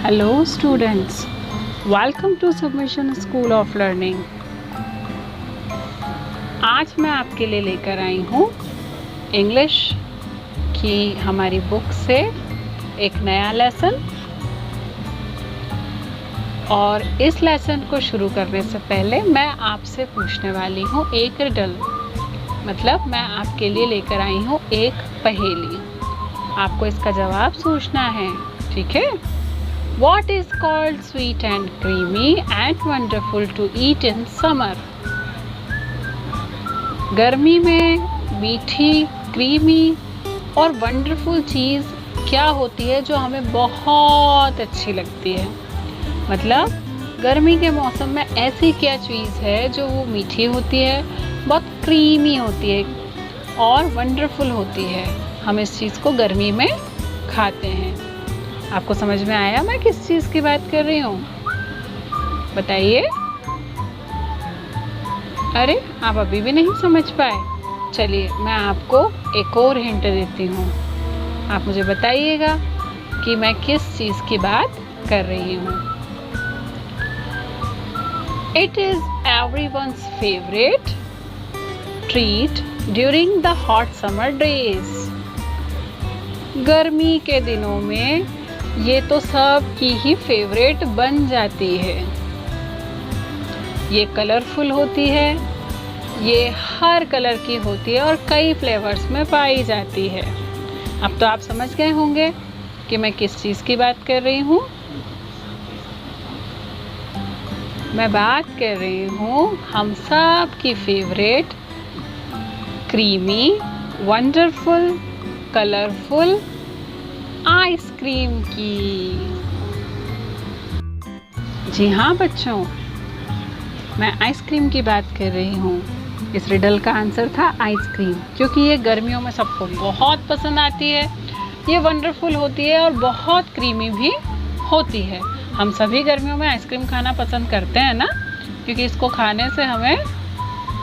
Hello students, welcome to Submission School of Learning। आज मैं आपके लिए लेकर आई हूँ इंग्लिश की हमारी बुक से एक नया लेसन। और इस लेसन को शुरू करने से पहले मैं आपसे पूछने वाली हूँ एक रिडल, मतलब मैं आपके लिए लेकर आई हूँ एक पहेली। आपको इसका जवाब सोचना है, ठीक है? What is called sweet and creamy and wonderful to eat in summer? गर्मी में मीठी, क्रीमी और वंडरफुल चीज़ क्या होती है जो हमें बहुत अच्छी लगती है? मतलब गर्मी के मौसम में ऐसी क्या चीज़ है जो वो मीठी होती है, बहुत क्रीमी होती है और वंडरफुल होती है? हम इस चीज़ को गर्मी में खाते हैं। आपको समझ में आया मैं किस चीज़ की बात कर रही हूँ? बताइए। अरे आप अभी भी नहीं समझ पाए? चलिए मैं आपको एक और हिंट देती हूँ। आप मुझे बताइएगा कि मैं किस चीज़ की बात कर रही हूँ। It is everyone's favorite treat during the hot summer days। गर्मी के दिनों में ये तो सब की ही फेवरेट बन जाती है। ये कलरफुल होती है, ये हर कलर की होती है और कई फ्लेवर्स में पाई जाती है। अब तो आप समझ गए होंगे कि मैं किस चीज़ की बात कर रही हूँ। मैं बात कर रही हूँ हम सब की favourite creamy, wonderful, colourful ice cream की। जी हाँ बच्चों, मैं आइसक्रीम की बात कर रही हूँ। इस रिडल का आंसर था आइसक्रीम, क्योंकि ये गर्मियों में सबको बहुत पसंद आती है। ये वंडरफुल होती है और बहुत क्रीमी भी होती है। हम सभी गर्मियों में आइसक्रीम खाना पसंद करते हैं ना, क्योंकि इसको खाने से हमें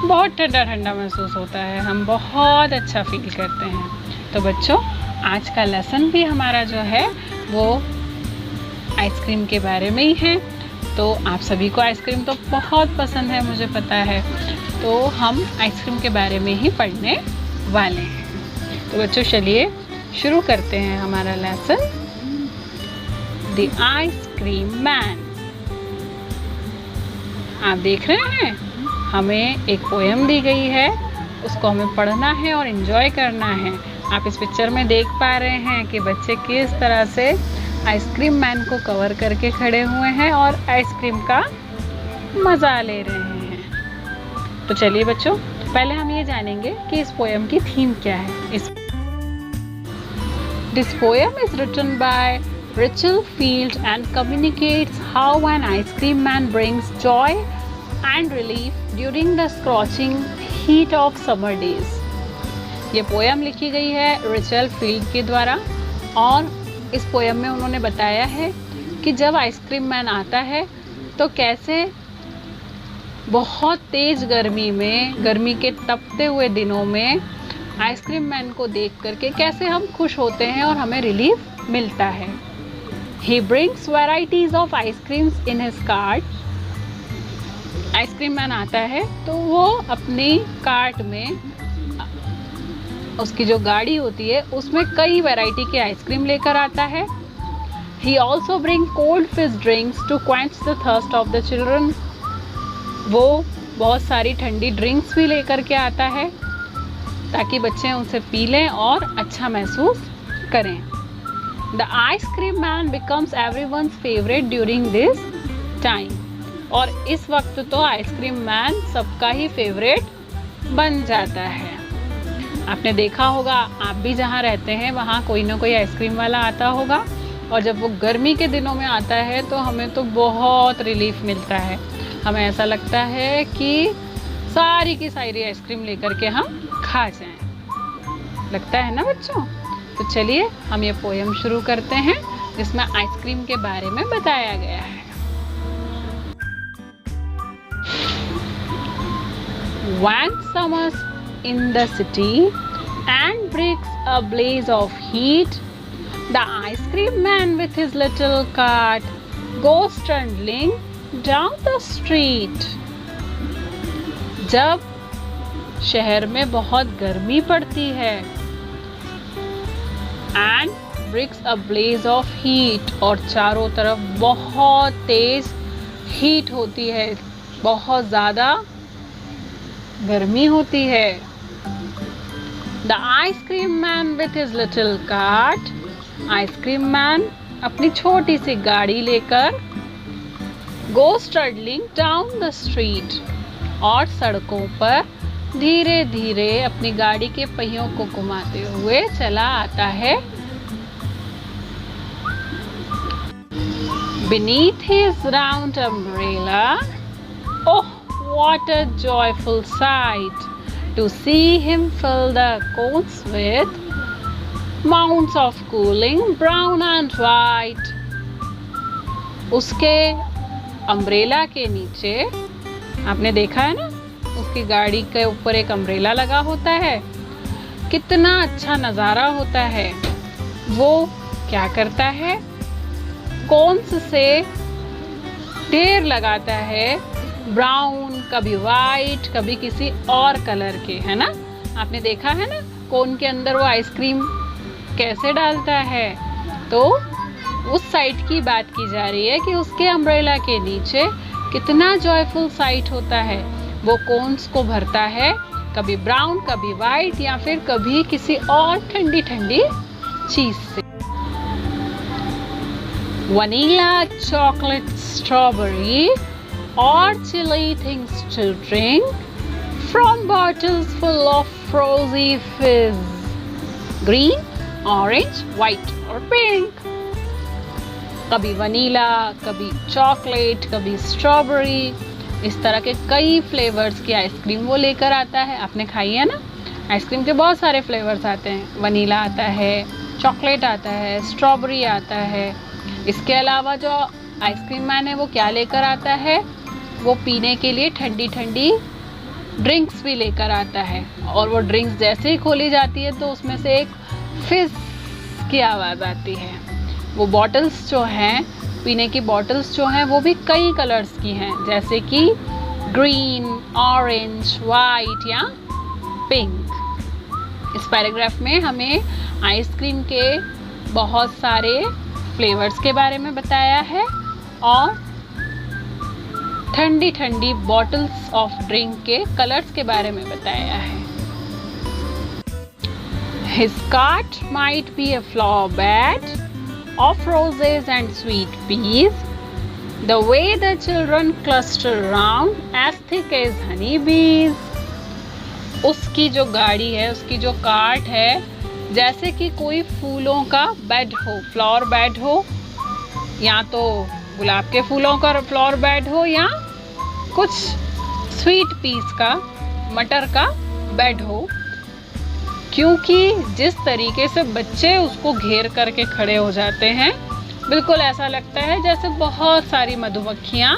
बहुत ठंडा ठंडा महसूस होता है, हम बहुत अच्छा फील करते हैं। तो बच्चों, आज का लेसन भी हमारा जो है वो आइसक्रीम के बारे में ही है। तो आप सभी को आइसक्रीम तो बहुत पसंद है, मुझे पता है। तो हम आइसक्रीम के बारे में ही पढ़ने वाले हैं। तो बच्चों चलिए शुरू करते हैं हमारा लेसन। The ice cream man. आप देख रहे हैं, हमें एक पोएम दी गई है, उसको हमें पढ़ना है और एंजॉय करना है। आप इस पिक्चर में देख पा रहे हैं कि बच्चे किस तरह से आइसक्रीम मैन को कवर करके खड़े हुए हैं और आइसक्रीम का मज़ा ले रहे हैं। तो चलिए बच्चों, पहले हम ये जानेंगे कि इस पोएम की थीम क्या है। This poem is written by Rachel Field and communicates how an ice cream man brings joy and relief during the scorching heat of summer days। ये पोएम लिखी गई है रिचल फील्ड के द्वारा, और इस पोएम में उन्होंने बताया है कि जब आइसक्रीम मैन आता है तो कैसे बहुत तेज़ गर्मी में, गर्मी के तपते हुए दिनों में आइसक्रीम मैन को देख करके कैसे हम खुश होते हैं और हमें रिलीफ मिलता है। He brings varieties of ice creams in his cart। Ice cream man आता है तो वो अपनी कार्ट में, उसकी जो गाड़ी होती है उसमें कई वैरायटी के आइसक्रीम लेकर आता है। He also brings cold fizz drinks to quench the thirst of the children। वो बहुत सारी ठंडी ड्रिंक्स भी लेकर के आता है ताकि बच्चे उनसे पी लें और अच्छा महसूस करें। The ice cream man becomes everyone's favorite during this time। और इस वक्त तो आइसक्रीम मैन सबका ही फेवरेट बन जाता है। आपने देखा होगा, आप भी जहाँ रहते हैं वहाँ कोई ना कोई आइसक्रीम वाला आता होगा, और जब वो गर्मी के दिनों में आता है तो हमें तो बहुत रिलीफ मिलता है। हमें ऐसा लगता है कि सारी की सारी आइसक्रीम लेकर के हम खा जाएं। लगता है ना बच्चों? तो चलिए हम ये पोएम शुरू करते हैं जिसमें आइसक्रीम के बारे में बताया गया है। When summer's in the city and breaks a blaze of heat, The ice cream man with his little cart goes trundling down the street. जब शहर में बहुत गर्मी पड़ती है and brings a blaze of heat, और चारों तरफ बहुत तेज हीट होती है, बहुत ज़्यादा गर्मी होती है. The ice cream man with his little cart, ice cream man अपनी छोटी सी गाड़ी लेकर goes trundling down the street, और सड़कों पर धीरे धीरे अपनी गाड़ी के पहियों को घुमाते हुए चला आता है. Beneath his round umbrella, oh what a joyful sight to see him fill the cones with mounds of cooling brown and white. उसके अम्ब्रेला के नीचे, आपने देखा है ना, उसकी गाड़ी के ऊपर एक अम्ब्रेला लगा होता है. कितना अच्छा नज़ारा होता है. वो क्या करता है, कोन्स से ढेर लगाता है, ब्राउन, कभी वाइट, कभी किसी और कलर के, है ना. आपने देखा है ना कोन के अंदर वो आइसक्रीम कैसे डालता है. तो उस साइट की बात की जा रही है कि उसके अम्ब्रेला के नीचे कितना जॉयफुल साइट होता है. वो कोन्स को भरता है, कभी ब्राउन, कभी वाइट, या फिर कभी किसी और ठंडी ठंडी चीज से. वनीला, चॉकलेट, स्ट्रॉबेरी और chilly things to drink from bottles full of frosty fizz, green, orange, white और पिंक. कभी वनीला, कभी चॉकलेट, कभी स्ट्रॉबेरी, इस तरह के कई फ्लेवर्स की आइसक्रीम वो लेकर आता है. आपने खाई है ना, आइसक्रीम के बहुत सारे फ्लेवर्स आते हैं. वनीला आता है, चॉकलेट आता है, स्ट्रॉबेरी आता है. इसके अलावा जो आइसक्रीम मैन है वो क्या लेकर आता है, वो पीने के लिए ठंडी ठंडी ड्रिंक्स भी लेकर आता है. और वो ड्रिंक्स जैसे ही खोली जाती है तो उसमें से एक फिज की आवाज़ आती है. वो बॉटल्स जो हैं, पीने की बॉटल्स जो हैं, वो भी कई कलर्स की हैं, जैसे कि ग्रीन, ऑरेंज, वाइट या पिंक. इस पैराग्राफ में हमें आइसक्रीम के बहुत सारे फ्लेवर्स के बारे में बताया है और ठंडी ठंडी बॉटल्स ऑफ ड्रिंक के कलर्स के बारे में बताया है. His cart might be a flower bed of roses and sweet peas, the way the children cluster round as thick as honey bees. उसकी जो गाड़ी है, उसकी जो कार्ट है, जैसे कि कोई फूलों का बेड हो, फ्लावर बेड हो, या तो गुलाब के फूलों का फ्लावर बेड हो, या कुछ स्वीट पीस का, मटर का बेड हो. क्योंकि जिस तरीके से बच्चे उसको घेर करके खड़े हो जाते हैं, बिल्कुल ऐसा लगता है जैसे बहुत सारी मधुमक्खियाँ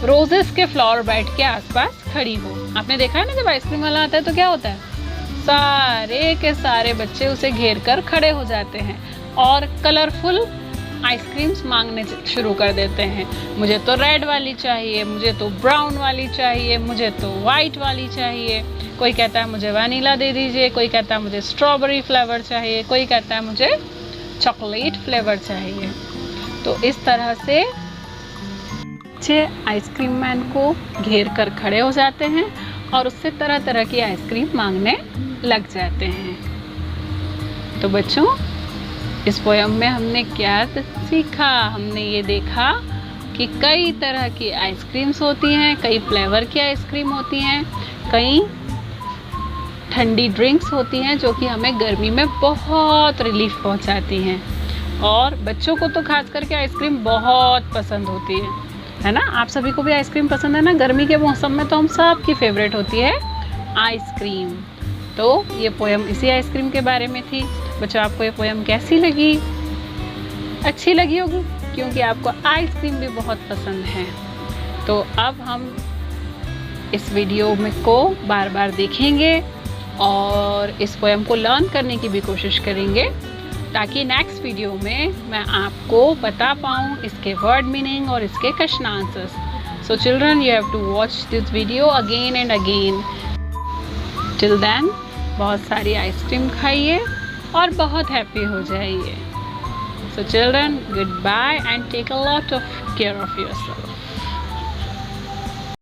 रोजेस के फ्लावर बेड के आसपास खड़ी हो. आपने देखा है ना, जब आइसक्रीम वाला आता है तो क्या होता है, सारे के सारे बच्चे उसे घेर कर खड़े हो जाते हैं और कलरफुल आइसक्रीम्स मांगने शुरू कर देते हैं. मुझे तो रेड वाली चाहिए, मुझे तो ब्राउन वाली चाहिए, मुझे तो वाइट वाली चाहिए. कोई कहता है मुझे वनीला दे दीजिए, कोई कहता है मुझे स्ट्रॉबेरी फ्लेवर चाहिए, कोई कहता है मुझे चॉकलेट फ्लेवर चाहिए. तो इस तरह से बच्चे आइसक्रीम मैन को घेर कर खड़े हो जाते हैं और उससे तरह तरह की आइसक्रीम मांगने लग जाते हैं. तो बच्चों, इस पोयम में हमने क्या सीखा? हमने ये देखा कि कई तरह की आइसक्रीम्स होती हैं, कई फ्लेवर की आइसक्रीम होती हैं, कई ठंडी ड्रिंक्स होती हैं जो कि हमें गर्मी में बहुत रिलीफ पहुंचाती हैं. और बच्चों को तो खास करके आइसक्रीम बहुत पसंद होती है ना. आप सभी को भी आइसक्रीम पसंद है ना. गर्मी के मौसम में तो हम सब की फेवरेट होती है आइसक्रीम. तो ये पोयम इसी आइसक्रीम के बारे में थी. बच्चों, आपको ये पोयम कैसी लगी? अच्छी लगी होगी क्योंकि आपको आइसक्रीम भी बहुत पसंद है. तो अब हम इस वीडियो में को बार बार देखेंगे और इस पोयम को लर्न करने की भी कोशिश करेंगे. ताकि नेक्स्ट वीडियो में मैं आपको बता पाऊँ इसके वर्ड मीनिंग और इसके question answers. So children, you have to watch this video again and again. Till then बहुत सारी आइसक्रीम खाइए और बहुत हैप्पी हो जाइए। So children, goodbye and take a lot of care of yourself.